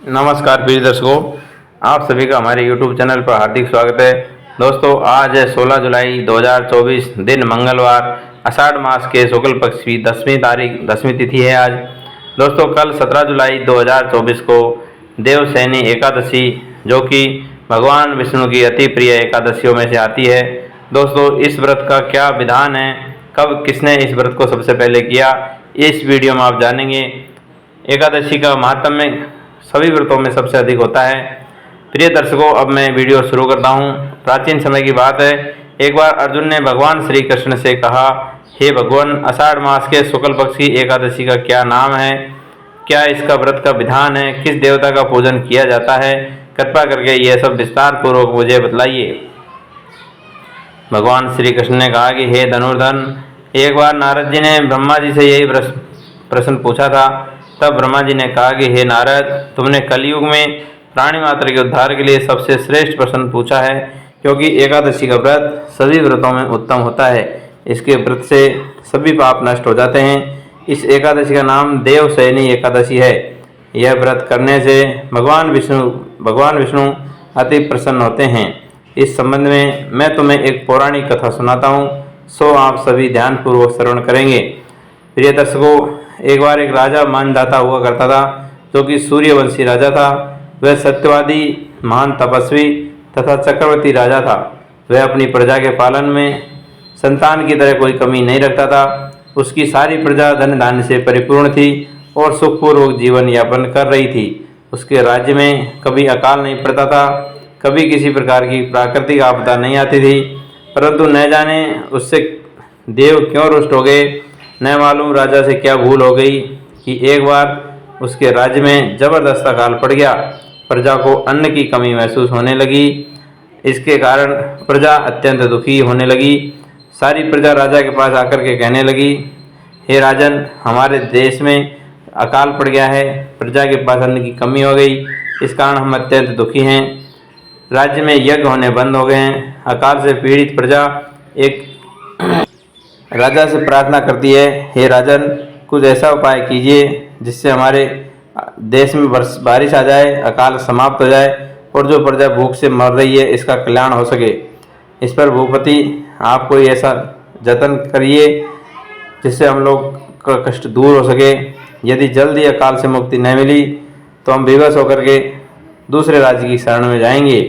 नमस्कार प्रिय दर्शकों, आप सभी का हमारे YouTube चैनल पर हार्दिक स्वागत है। दोस्तों, आज है 16 जुलाई 2024, दिन मंगलवार, आषाढ़ मास के शुक्ल पक्ष की 10वीं तिथि है आज। दोस्तों, कल 17 जुलाई 2024 को देवशयनी एकादशी, जो कि भगवान विष्णु की अति प्रिय एकादशियों में से आती है। दोस्तों, इस व्रत का क्या विधान है, कब किसने इस व्रत को सबसे पहले किया, इस वीडियो में आप जानेंगे। एकादशी का महात्म्य सभी व्रतों में सबसे अधिक होता है। प्रिय दर्शकों, अब मैं वीडियो शुरू करता हूँ। प्राचीन समय की बात है, एक बार अर्जुन ने भगवान श्री कृष्ण से कहा, हे भगवान, आषाढ़ मास के शुक्ल पक्ष की एकादशी का क्या नाम है, क्या इसका व्रत का विधान है, किस देवता का पूजन किया जाता है, कृपा करके यह सब विस्तार पूर्वक मुझे बतलाइए। भगवान श्री कृष्ण ने कहा कि हे धनुर्धन, एक बार नारद जी ने ब्रह्मा जी से यही प्रश्न पूछा था। तब ब्रह्मा जी ने कहा कि हे नारद, तुमने कलयुग में प्राणी मात्र के उद्धार के लिए सबसे श्रेष्ठ प्रश्न पूछा है, क्योंकि एकादशी का व्रत सभी व्रतों में उत्तम होता है। इसके व्रत से सभी पाप नष्ट हो जाते हैं। इस एकादशी का नाम देवशयनी एकादशी है। यह व्रत करने से भगवान विष्णु अति प्रसन्न होते हैं। इस संबंध में मैं तुम्हें एक पौराणिक कथा सुनाता हूँ, सो आप सभी ध्यानपूर्वक श्रवण करेंगे। प्रिय दर्शकों, एक बार एक राजा मानदाता हुआ करता था, जो कि सूर्यवंशी राजा था। वह सत्यवादी, महान तपस्वी तथा चक्रवर्ती राजा था। वह अपनी प्रजा के पालन में संतान की तरह कोई कमी नहीं रखता था। उसकी सारी प्रजा धन धान्य से परिपूर्ण थी और सुखपूर्वक जीवन यापन कर रही थी। उसके राज्य में कभी अकाल नहीं पड़ता था, कभी किसी प्रकार की प्राकृतिक आपदा नहीं आती थी। परंतु न जाने उससे देव क्यों रुष्ट हो गए, न मालूम राजा से क्या भूल हो गई कि एक बार उसके राज्य में जबरदस्त अकाल पड़ गया। प्रजा को अन्न की कमी महसूस होने लगी। इसके कारण प्रजा अत्यंत दुखी होने लगी। सारी प्रजा राजा के पास आकर के कहने लगी, हे राजन, हमारे देश में अकाल पड़ गया है, प्रजा के पास अन्न की कमी हो गई, इस कारण हम अत्यंत दुखी हैं। राज्य में यज्ञ होने बंद हो गए हैं। अकाल से पीड़ित प्रजा एक राजा से प्रार्थना करती है, हे राजन, कुछ ऐसा उपाय कीजिए जिससे हमारे देश में बारिश आ जाए, अकाल समाप्त हो जाए और जो प्रजा भूख से मर रही है इसका कल्याण हो सके। इस पर भूपति, आप कोई ऐसा जतन करिए जिससे हम लोग का कष्ट दूर हो सके। यदि जल्दी अकाल से मुक्ति न मिली तो हम विवश होकर के दूसरे राज्य की शरण में जाएंगे।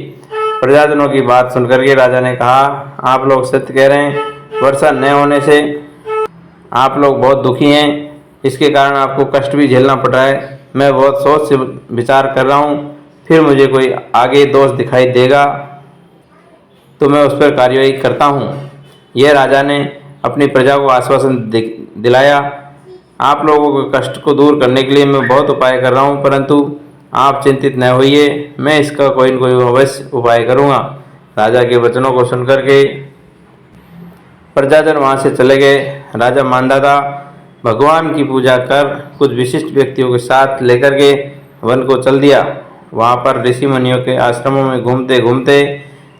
प्रजाजनों की बात सुनकर के राजा ने कहा, आप लोग सत्य कह रहे हैं। वर्षा न होने से आप लोग बहुत दुखी हैं, इसके कारण आपको कष्ट भी झेलना पड़ रहा है। मैं बहुत सोच से विचार कर रहा हूँ, फिर मुझे कोई आगे दोष दिखाई देगा तो मैं उस पर कार्यवाही करता हूँ। यह राजा ने अपनी प्रजा को आश्वासन दिलाया, आप लोगों के कष्ट को दूर करने के लिए मैं बहुत उपाय कर रहा हूँ, परंतु आप चिंतित न होइए, मैं इसका कोई न कोई अवश्य उपाय करूँगा। राजा के वचनों को सुनकर के प्रजाजन वहाँ से चले गए। राजा मानदाता भगवान की पूजा कर कुछ विशिष्ट व्यक्तियों के साथ लेकर के वन को चल दिया। वहाँ पर ऋषि मुनियों के आश्रमों में घूमते घूमते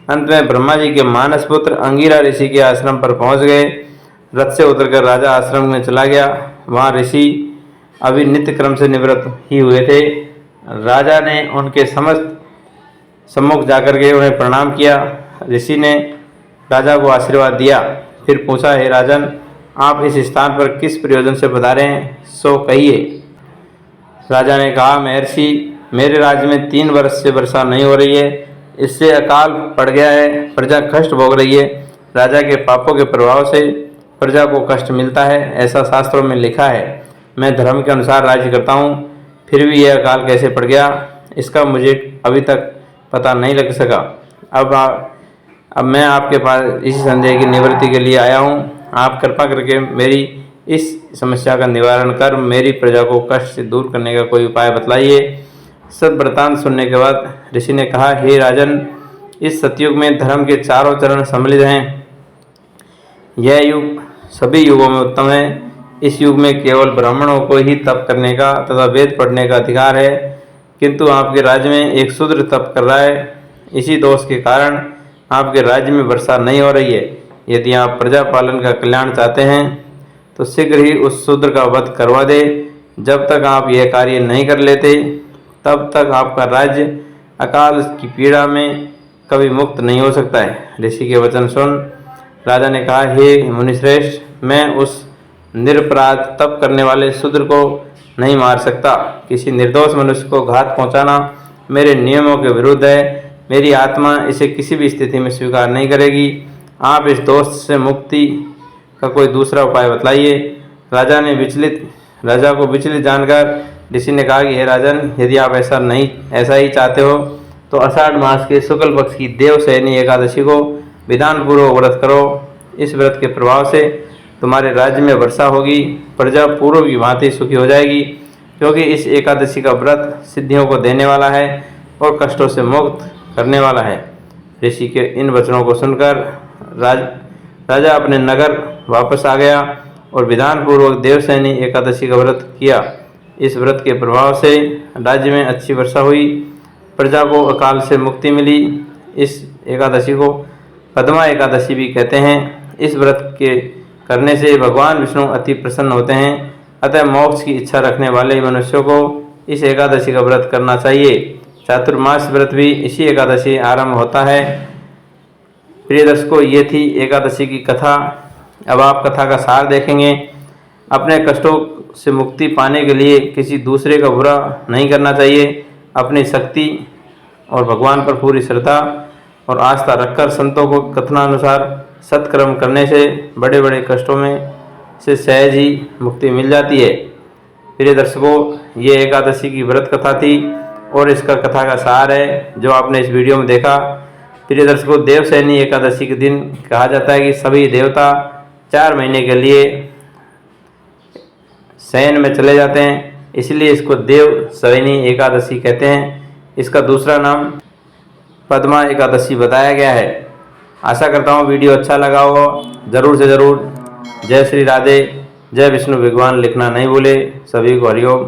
अंत में ब्रह्मा जी के मानस पुत्र अंगिरा ऋषि के आश्रम पर पहुँच गए। रथ से उतरकर राजा आश्रम में चला गया। वहाँ ऋषि अभी नित्य क्रम से निवृत्त ही हुए थे। राजा ने उनके सम्मुख जाकर के उन्हें प्रणाम किया। ऋषि ने राजा को आशीर्वाद दिया, फिर पूछा, हे राजन, आप इस स्थान पर किस प्रयोजन से पधारे हैं, सो कहिए। राजा ने कहा, महर्षि, मेरे राज्य में 3 वर्ष से वर्षा नहीं हो रही है, इससे अकाल पड़ गया है, प्रजा कष्ट भोग रही है। राजा के पापों के प्रभाव से प्रजा को कष्ट मिलता है, ऐसा शास्त्रों में लिखा है। मैं धर्म के अनुसार राज्य करता हूँ, फिर भी यह अकाल कैसे पड़ गया, इसका मुझे अभी तक पता नहीं लग सका। अब मैं आपके पास इसी संदेह की निवृत्ति के लिए आया हूँ। आप कृपा करके मेरी इस समस्या का निवारण कर मेरी प्रजा को कष्ट से दूर करने का कोई उपाय बतलाइए। सब वृतांत सुनने के बाद ऋषि ने कहा, हे राजन, इस सतयुग में धर्म के चारों चरण सम्मिलित हैं। यह युग सभी युगों में उत्तम है। इस युग में केवल ब्राह्मणों को ही तप करने का तथा वेद पढ़ने का अधिकार है, किंतु आपके राज्य में एक शूद्र तप कर रहा है। इसी दोष के कारण आपके राज्य में वर्षा नहीं हो रही है। यदि आप प्रजा पालन का कल्याण चाहते हैं तो शीघ्र ही उस शूद्र का वध करवा दे। जब तक आप यह कार्य नहीं कर लेते तब तक आपका राज्य अकाल की पीड़ा में कभी मुक्त नहीं हो सकता है। ऋषि के वचन सुन राजा ने कहा, हे मुनिश्रेष्ठ, मैं उस निरपराध तप करने वाले शूद्र को नहीं मार सकता। किसी निर्दोष मनुष्य को घात पहुंचाना मेरे नियमों के विरुद्ध है। मेरी आत्मा इसे किसी भी स्थिति में स्वीकार नहीं करेगी। आप इस दोष से मुक्ति का कोई दूसरा उपाय बतलाइए। राजा को विचलित जानकर ऋषि ने कहा कि हे राजन, यदि आप ऐसा ही चाहते हो तो आषाढ़ मास के शुक्ल पक्ष की देवशयनी एकादशी को विधानपूर्वक व्रत करो। इस व्रत के प्रभाव से तुम्हारे राज्य में वर्षा होगी, प्रजा पूर्व की भांति सुखी हो जाएगी, क्योंकि इस एकादशी का व्रत सिद्धियों को देने वाला है और कष्टों से मुक्त करने वाला है। ऋषि के इन वचनों को सुनकर राजा अपने नगर वापस आ गया और विधानपूर्वक देवशयनी एकादशी का व्रत किया। इस व्रत के प्रभाव से राज्य में अच्छी वर्षा हुई, प्रजा को अकाल से मुक्ति मिली। इस एकादशी को पद्मा एकादशी भी कहते हैं। इस व्रत के करने से भगवान विष्णु अति प्रसन्न होते हैं। अतः मोक्ष की इच्छा रखने वाले मनुष्यों को इस एकादशी का व्रत करना चाहिए। चातुर्मास व्रत भी इसी एकादशी आरंभ होता है। प्रिय दर्शकों, ये थी एकादशी की कथा। अब आप कथा का सार देखेंगे। अपने कष्टों से मुक्ति पाने के लिए किसी दूसरे का बुरा नहीं करना चाहिए। अपनी शक्ति और भगवान पर पूरी श्रद्धा और आस्था रखकर संतों को कथनानुसार सत्कर्म करने से बड़े बड़े कष्टों में से सहज ही मुक्ति मिल जाती है। प्रिय दर्शकों, ये एकादशी की व्रत कथा थी और इसका कथा का सार है जो आपने इस वीडियो में देखा। प्रिय दर्शकों, देवशयनी एकादशी के दिन कहा जाता है कि सभी देवता 4 महीने के लिए शयन में चले जाते हैं, इसलिए इसको देवशयनी एकादशी कहते हैं। इसका दूसरा नाम पद्मा एकादशी बताया गया है। आशा करता हूँ वीडियो अच्छा लगा होगा। ज़रूर से ज़रूर जय श्री राधे, जय विष्णु भगवान लिखना नहीं भूले। सभी को हरिओम।